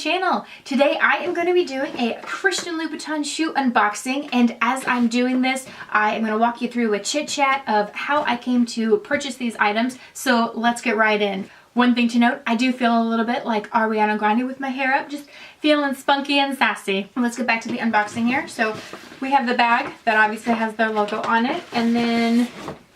channel. Today I am going to be doing a Christian Louboutin shoe unboxing, and as I'm doing this I am going to walk you through a chit chat of how I came to purchase these items, so let's get right in. One thing to note, I do feel a little bit like Ariana Grande with my hair up, just feeling spunky and sassy. Let's get back to the unboxing here. So we have the bag that obviously has their logo on it, and then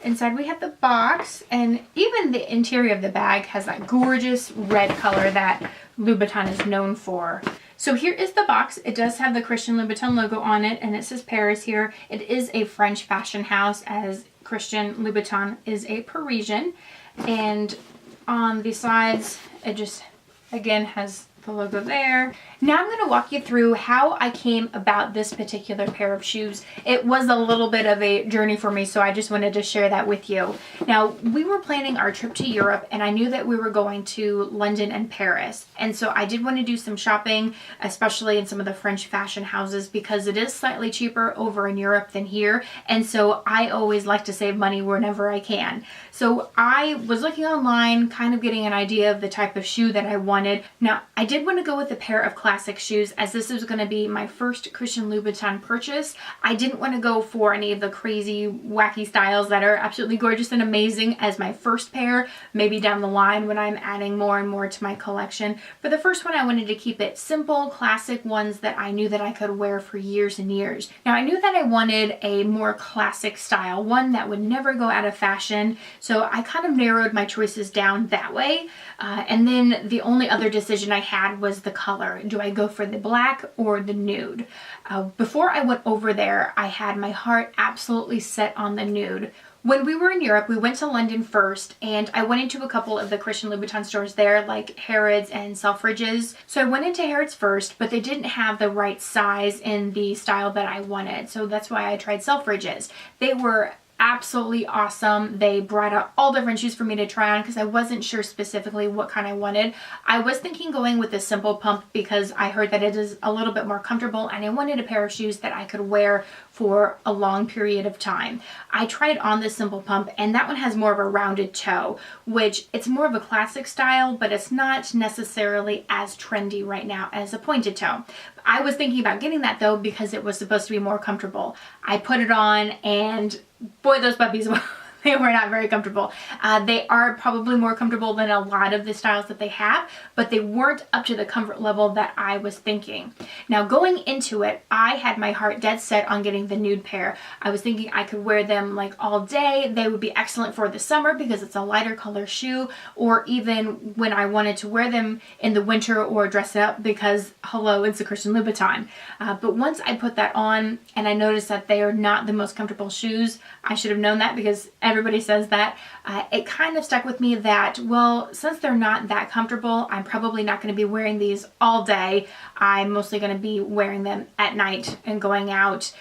inside we have the box, and even the interior of the bag has that gorgeous red color that Louboutin is known for. So here is the box. It does have the Christian Louboutin logo on it, and it says Paris here. It is a French fashion house, as Christian Louboutin is a Parisian. And on the sides, it just, again, has the logo there. Now I'm going to walk you through how I came about this particular pair of shoes. It was a little bit of a journey for me, so I just wanted to share that with you. Now, we were planning our trip to Europe, and I knew that we were going to London and Paris. And so I did want to do some shopping, especially in some of the French fashion houses, because it is slightly cheaper over in Europe than here. And so I always like to save money whenever I can. So I was looking online, kind of getting an idea of the type of shoe that I wanted. Now, I did want to go with a pair of classic shoes, as this was going to be my first Christian Louboutin purchase. I didn't want to go for any of the crazy, wacky styles that are absolutely gorgeous and amazing as my first pair, maybe down the line when I'm adding more and more to my collection. For the first one, I wanted to keep it simple, classic ones that I knew that I could wear for years and years. Now, I knew that I wanted a more classic style, one that would never go out of fashion, so I kind of narrowed my choices down that way. And then the only other decision I had was the color. Do I go for the black or the nude? Before I went over there, I had my heart absolutely set on the nude. When we were in Europe, we went to London first, and I went into a couple of the Christian Louboutin stores there, like Harrods and Selfridges. So I went into Harrods first, but they didn't have the right size in the style that I wanted. So that's why I tried Selfridges. They were absolutely awesome. They brought out all different shoes for me to try on because I wasn't sure specifically what kind I wanted. I was thinking going with the simple pump because I heard that it is a little bit more comfortable, and I wanted a pair of shoes that I could wear for a long period of time. I tried on the simple pump, and that one has more of a rounded toe, which it's more of a classic style, but it's not necessarily as trendy right now as a pointed toe. I was thinking about getting that though because it was supposed to be more comfortable. I put it on, and boy, those puppies, they were not very comfortable. They are probably more comfortable than a lot of the styles that they have, but they weren't up to the comfort level that I was thinking. Now, going into it, I had my heart dead set on getting the nude pair. I was thinking I could wear them like all day. They would be excellent for the summer because it's a lighter color shoe, or even when I wanted to wear them in the winter or dress it up because, hello, it's a Christian Louboutin. But once I put that on and I noticed that they are not the most comfortable shoes, I should have known that because everybody says that. It kind of stuck with me that, well, since they're not that comfortable, I'm probably not going to be wearing these all day. I'm mostly going to be wearing them at night and going out.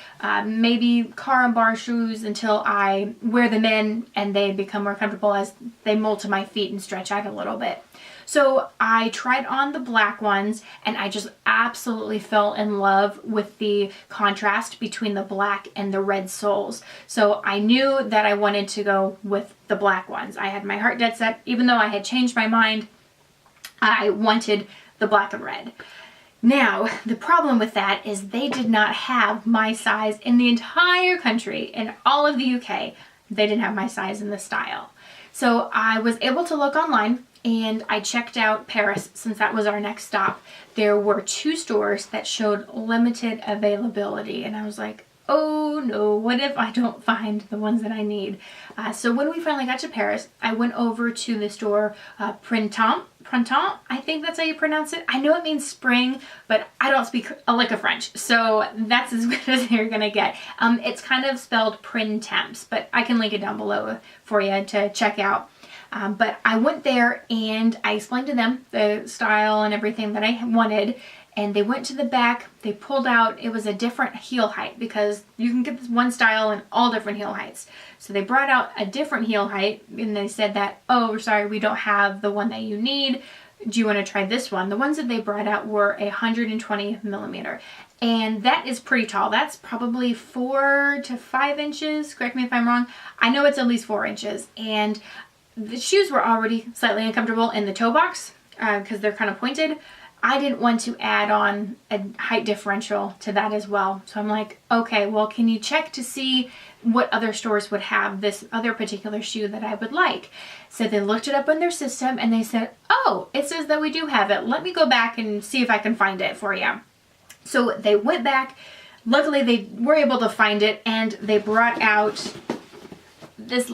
Maybe car and bar shoes until I wear them in and they become more comfortable as they mold to my feet and stretch out a little bit. So I tried on the black ones, and I just absolutely fell in love with the contrast between the black and the red soles. So I knew that I wanted to go with the black ones. I had my heart dead set. Even though I had changed my mind, I wanted the black and red. Now, the problem with that is they did not have my size in the entire country. In all of the UK, they didn't have my size in the style. So I was able to look online, and I checked out Paris since that was our next stop. There were 2 stores that showed limited availability, and I was like, oh no, what if I don't find the ones that I need? So when we finally got to Paris, I went over to the store Printemps, I think that's how you pronounce it. I know it means spring, but I don't speak a lick of French, so that's as good as you're gonna get. It's kind of spelled Printemps, but I can link it down below for you to check out. But I went there and I explained to them the style and everything that I wanted, and they went to the back. They pulled out, it was a different heel height because you can get this one style in all different heel heights. So they brought out a different heel height, and they said that, oh, sorry, we don't have the one that you need. Do you want to try this one? The ones that they brought out were 120 millimeter. And that is pretty tall. That's probably 4 to 5 inches. Correct me if I'm wrong. I know it's at least 4 inches. And the shoes were already slightly uncomfortable in the toe box because they're kind of pointed. I didn't want to add on a height differential to that as well. So I'm like, okay, well, can you check to see what other stores would have this other particular shoe that I would like? So they looked it up on their system and they said, oh, it says that we do have it. Let me go back and see if I can find it for you. So they went back. Luckily, they were able to find it, and they brought out this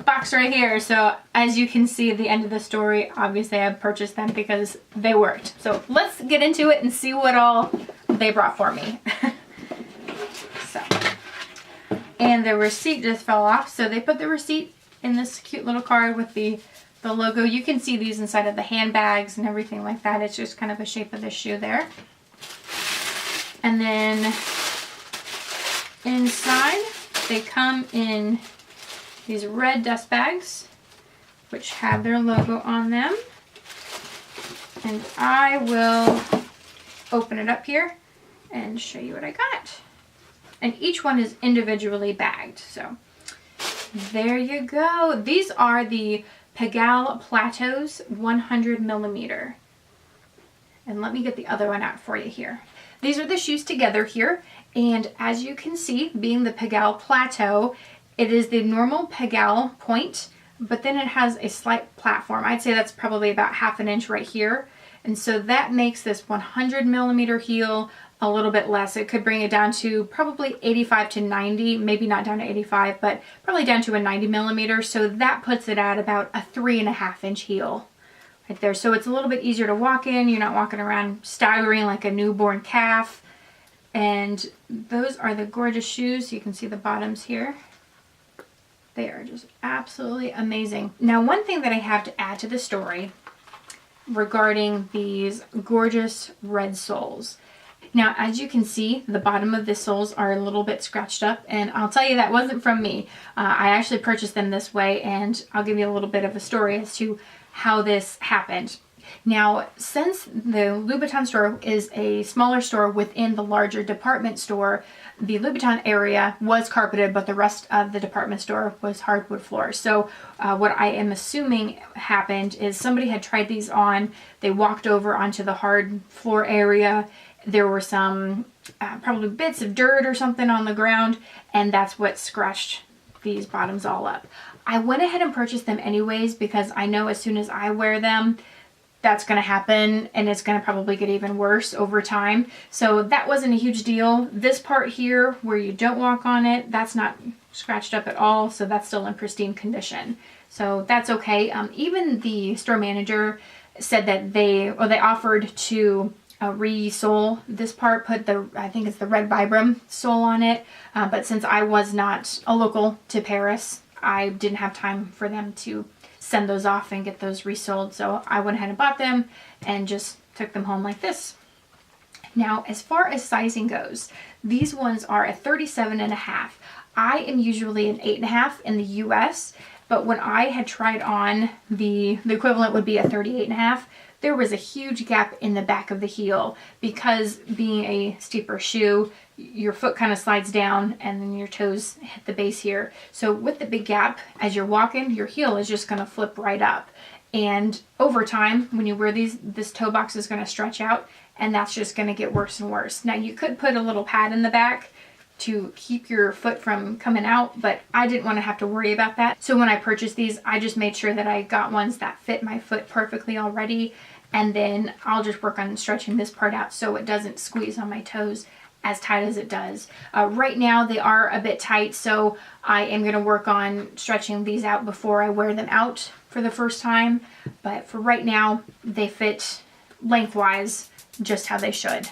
box right here. So as you can see at the end of the story, obviously I purchased them because they worked. So let's get into it and see what all they brought for me. So, and the receipt just fell off. So they put the receipt in this cute little card with the logo. You can see these inside of the handbags and everything like that. It's just kind of a shape of the shoe there. And then inside they come in these red dust bags, which have their logo on them. And I will open it up here and show you what I got. And each one is individually bagged. So there you go. These are the Pigalle Plateaus 100 millimeter. And let me get the other one out for you here. These are the shoes together here. And as you can see, being the Pigalle Plateau, it is the normal Pigalle point, but then it has a slight platform. I'd say that's probably about 1/2 inch right here. And so that makes this 100 millimeter heel a little bit less. It could bring it down to probably 85 to 90, maybe not down to 85, but probably down to a 90 millimeter. So that puts it at about a 3.5 inch heel right there. So it's a little bit easier to walk in. You're not walking around staggering like a newborn calf. And those are the gorgeous shoes. You can see the bottoms here. They are just absolutely amazing. Now, one thing that I have to add to the story regarding these gorgeous red soles. Now, as you can see, the bottom of the soles are a little bit scratched up, and I'll tell you that wasn't from me. I actually purchased them this way, and I'll give you a little bit of a story as to how this happened. Now, since the Louboutin store is a smaller store within the larger department store, the Louboutin area was carpeted, but the rest of the department store was hardwood floors. So what I am assuming happened is somebody had tried these on, they walked over onto the hard floor area, there were some probably bits of dirt or something on the ground, and that's what scratched these bottoms all up. I went ahead and purchased them anyways because I know as soon as I wear them, that's going to happen, and it's going to probably get even worse over time. So that wasn't a huge deal. This part here where you don't walk on it, that's not scratched up at all, so that's still in pristine condition. So that's okay. Even the store manager said that they offered to re-sole this part, put the, I think it's the red Vibram sole on it, but since I was not a local to Paris, I didn't have time for them to send those off and get those resold. So I went ahead and bought them and just took them home like this. Now, as far as sizing goes, these ones are a 37.5. I am usually an 8.5 in the US, but when I had tried on the equivalent would be a 38.5, there was a huge gap in the back of the heel because being a steeper shoe, your foot kind of slides down and then your toes hit the base here. So with the big gap, as you're walking, your heel is just going to flip right up. And over time, when you wear these, this toe box is going to stretch out, and that's just going to get worse and worse. Now, you could put a little pad in the back to keep your foot from coming out, but I didn't want to have to worry about that. So when I purchased these, I just made sure that I got ones that fit my foot perfectly already, and then I'll just work on stretching this part out so it doesn't squeeze on my toes as tight as it does. Right now they are a bit tight, so I am going to work on stretching these out before I wear them out for the first time, but for right now they fit lengthwise just how they should.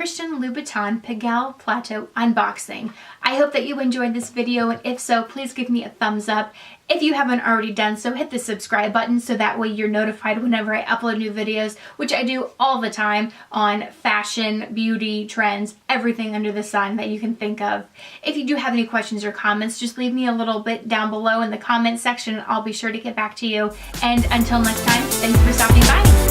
Christian Louboutin Pigalle Plateau unboxing. I hope that you enjoyed this video, and if so, please give me a thumbs up. If you haven't already done so, hit the subscribe button so that way you're notified whenever I upload new videos, which I do all the time on fashion, beauty, trends, everything under the sun that you can think of. If you do have any questions or comments, just leave me a little bit down below in the comment section and I'll be sure to get back to you. And until next time, thanks for stopping by.